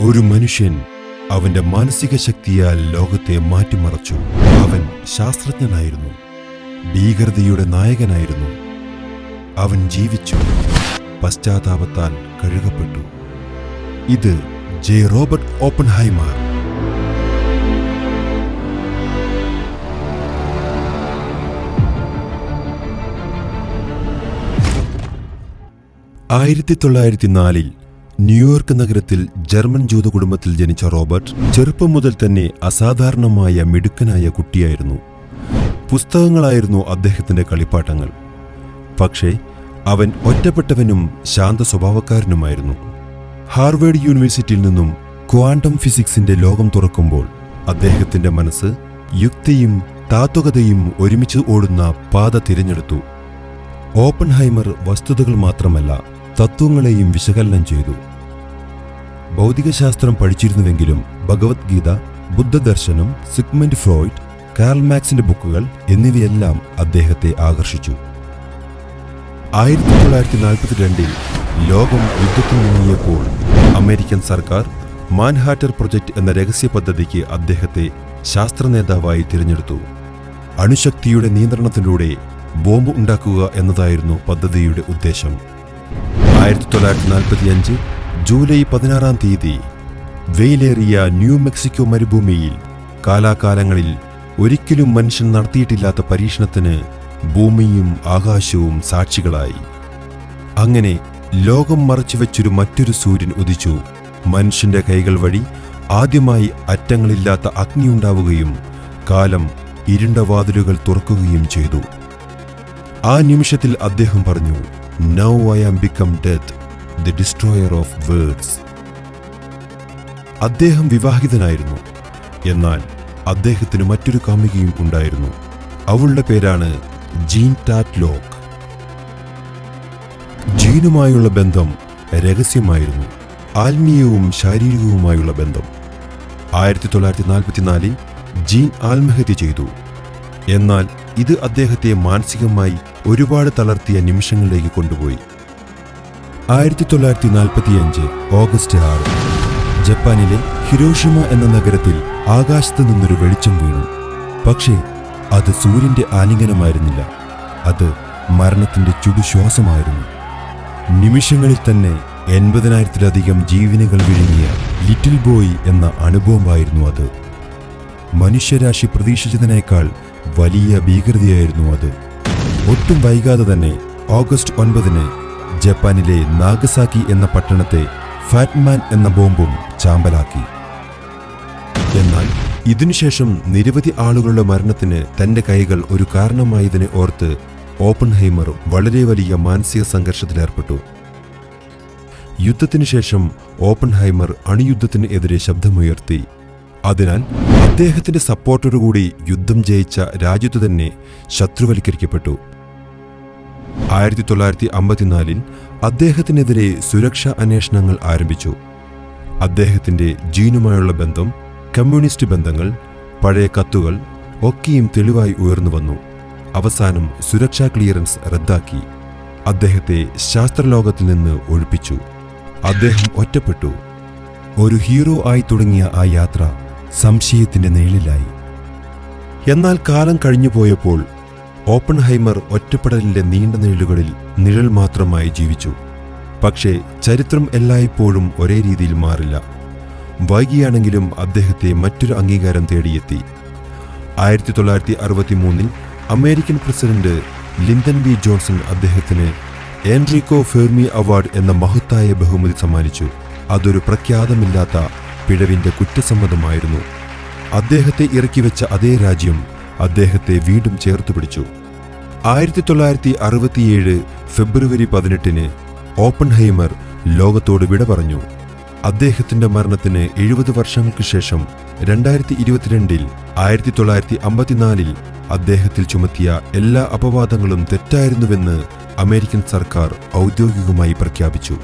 ഒരു മനുഷ്യൻ അവന്റെ മാനസിക ശക്തിയാൽ ലോകത്തെ മാറ്റിമറിച്ചു. അവൻ ശാസ്ത്രജ്ഞനായിരുന്നു, ഭീകരതയുടെ നായകനായിരുന്നു. അവൻ ജീവിച്ചു, പശ്ചാത്താപത്താൽ കഴുകപ്പെട്ടു. ഇത് ജെ. Robert Oppenheimer. ആയിരത്തി 1904 ന്യൂയോർക്ക് നഗരത്തിൽ ജർമ്മൻ ജൂത കുടുംബത്തിൽ ജനിച്ച റോബർട്ട് ചെറുപ്പം മുതൽ തന്നെ അസാധാരണമായ മിടുക്കനായ കുട്ടിയായിരുന്നു. പുസ്തകങ്ങളായിരുന്നു അദ്ദേഹത്തിന്റെ കളിപ്പാട്ടങ്ങൾ. പക്ഷേ അവൻ ഒറ്റപ്പെട്ടവനും ശാന്ത സ്വഭാവക്കാരനുമായിരുന്നു. ഹാർവേഡ് യൂണിവേഴ്സിറ്റിയിൽ നിന്നും ക്വാണ്ടം ഫിസിക്സിന്റെ ലോകം തുറക്കുമ്പോൾ അദ്ദേഹത്തിന്റെ മനസ്സ് യുക്തിയും താത്വികതയും ഒരുമിച്ച് ഓടുന്ന പാത തിരഞ്ഞെടുത്തു. ഓപ്പൺഹൈമർ വസ്തുതകൾ മാത്രമല്ല, തത്വങ്ങളെയും വിശകലനം ചെയ്തു. ഭൗതികശാസ്ത്രം പഠിച്ചിരുന്നുവെങ്കിലും ഭഗവത്ഗീത, ബുദ്ധദർശനം, സിഗ്മണ്ട് ഫ്രോയിഡ്, കാർൽ മാർക്സിന്റെ ബുക്കുകൾ എന്നിവയെല്ലാം അദ്ദേഹത്തെ ആകർഷിച്ചു. 1942 ലോകം യുദ്ധത്തിൽ മുങ്ങിയപ്പോൾ അമേരിക്കൻ സർക്കാർ മാൻഹാട്ടൻ പ്രൊജക്ട് എന്ന രഹസ്യ പദ്ധതിക്ക് അദ്ദേഹത്തെ ശാസ്ത്ര നേതാവായി തിരഞ്ഞെടുത്തു. അണുശക്തിയുടെ നിയന്ത്രണത്തിലൂടെ ബോംബ് ഉണ്ടാക്കുക എന്നതായിരുന്നു പദ്ധതിയുടെ ഉദ്ദേശം. 1945 ജൂലൈ 16 വെയിലേറിയ ന്യൂ മെക്സിക്കോ മരുഭൂമിയിൽ കാലാകാലങ്ങളിൽ ഒരിക്കലും മനുഷ്യൻ നടത്തിയിട്ടില്ലാത്ത പരീക്ഷണത്തിന് ഭൂമിയും ആകാശവും സാക്ഷികളായി. അങ്ങനെ ലോകം മറച്ചുവെച്ചൊരു മറ്റൊരു സൂര്യൻ ഉദിച്ചു. മനുഷ്യന്റെ കൈകൾ വഴി ആദ്യമായി അറ്റങ്ങളില്ലാത്ത അഗ്നിയുണ്ടാവുകയും കാലം ഇരുണ്ട വാതിലുകൾ തുറക്കുകയും ചെയ്തു. ആ നിമിഷത്തിൽ അദ്ദേഹം പറഞ്ഞു, "Now I am become death, the destroyer of worlds." അദ്ദേഹം വിവാഹിതനായിരുന്നു. എന്നാൽ അദ്ദേഹത്തിന് മറ്റൊരു കാമുകിയും ഉണ്ടായിരുന്നു. അവളുടെ പേരാണ് ജീൻ ടാറ്റ്ലോക്ക്. ജീനുമായുള്ള ബന്ധം രഹസ്യമായിരുന്നു, ആത്മീയവും ശാരീരികവുമായുള്ള ബന്ധം. 1944 ജീൻ ആത്മഹത്യ ചെയ്തു. എന്നാൽ ഇത് അദ്ദേഹത്തെ മാനസികമായി ഒരുപാട് തളർത്തിയ നിമിഷങ്ങളിലേക്ക് കൊണ്ടുപോയി. 1945 ഓഗസ്റ്റ് 6 ജപ്പാനിലെ ഹിരോഷിമ എന്ന നഗരത്തിൽ ആകാശത്ത് നിന്നൊരു വെളിച്ചം വീണു. പക്ഷേ അത് സൂര്യന്റെ ആലിംഗനമായിരുന്നില്ല, അത് മരണത്തിന്റെ ചുടുശ്വാസമായിരുന്നു. നിമിഷങ്ങളിൽ തന്നെ 80,000-ലധികം ജീവനുകൾ വിഴുങ്ങിയ ലിറ്റിൽ ബോയ് എന്ന അനുഭവമായിരുന്നു അത്. മനുഷ്യരാശി പ്രതീക്ഷിച്ചതിനേക്കാൾ വലിയ ഭീകരതയായിരുന്നു അത്. ഒട്ടും വൈകാതെ തന്നെ ഓഗസ്റ്റ് 9 ജപ്പാനിലെ നാഗസാക്കി എന്ന പട്ടണത്തെ ഫാറ്റ്മാൻ എന്ന ബോംബും ചാമ്പലാക്കി. എന്നാൽ ഇതിനുശേഷം നിരവധി ആളുകളുടെ മരണത്തിന് തന്റെ കൈകൾ ഒരു കാരണമായതിനെ ഓർത്ത് ഓപ്പൺഹൈമർ വളരെ വലിയ മാനസിക സംഘർഷത്തിലേർപ്പെട്ടു. യുദ്ധത്തിനു ശേഷം ഓപ്പൺഹൈമർ അണുയുദ്ധത്തിന് എതിരെ ശബ്ദമുയർത്തി. അതിനാൽ അദ്ദേഹത്തിന്റെ സപ്പോർട്ടോടുകൂടി യുദ്ധം ജയിച്ച രാജ്യത്തു തന്നെ ശത്രുവൽക്കരിക്കപ്പെട്ടു. 1954 അദ്ദേഹത്തിനെതിരെ സുരക്ഷാ അന്വേഷണങ്ങൾ ആരംഭിച്ചു. അദ്ദേഹത്തിന്റെ ജീനുമായുള്ള ബന്ധം, കമ്മ്യൂണിസ്റ്റ് ബന്ധങ്ങൾ, പഴയ കത്തുകൾ ഒക്കെയും തെളിവായി ഉയർന്നു വന്നു. അവസാനം സുരക്ഷാ ക്ലിയറൻസ് റദ്ദാക്കി. അദ്ദേഹത്തെ ശാസ്ത്രലോകത്തിൽ നിന്ന് ഒഴിപ്പിച്ചു. അദ്ദേഹം ഒറ്റപ്പെട്ടു. ഒരു ഹീറോ ആയി തുടങ്ങിയ ആ യാത്ര സംശയത്തിന്റെ നിഴലിലായി. എന്നാൽ കാലം കഴിഞ്ഞുപോയപ്പോൾ ഓപ്പൺഹൈമർ ഒറ്റപ്പെടലിന്റെ നീണ്ട നിഴലുകളിൽ നിഴൽ മാത്രമായി ജീവിച്ചു. പക്ഷേ ചരിത്രം എല്ലായ്പ്പോഴും ഒരേ രീതിയിൽ മാറില്ല. വൈകിയാണെങ്കിലും അദ്ദേഹത്തെ മറ്റൊരു അംഗീകാരം തേടിയെത്തി. 1963 American president Lyndon B Johnson അദ്ദേഹത്തിന് എൻറിക്കോ ഫെർമി അവാർഡ് എന്ന മഹത്തായ ബഹുമതി സമ്മാനിച്ചു. അതൊരു പ്രഖ്യാതമില്ലാത്ത പിഴവിന്റെ കുറ്റസമ്മതമായിരുന്നു. അദ്ദേഹത്തെ ഇറക്കിവെച്ച അതേ രാജ്യം അദ്ദേഹത്തെ വീണ്ടും ചേർത്തുപിടിച്ചു. 1967 ഫെബ്രുവരി 18 ഓപ്പൺഹൈമർ ലോകത്തോട് വിട പറഞ്ഞു. അദ്ദേഹത്തിന്റെ മരണത്തിന് 70 വർഷങ്ങൾക്ക് ശേഷം 2022 1954 അദ്ദേഹത്തിൽ ചുമത്തിയ എല്ലാ അപവാദങ്ങളും തെറ്റായിരുന്നുവെന്ന് അമേരിക്കൻ സർക്കാർ ഔദ്യോഗികമായി പ്രഖ്യാപിച്ചു.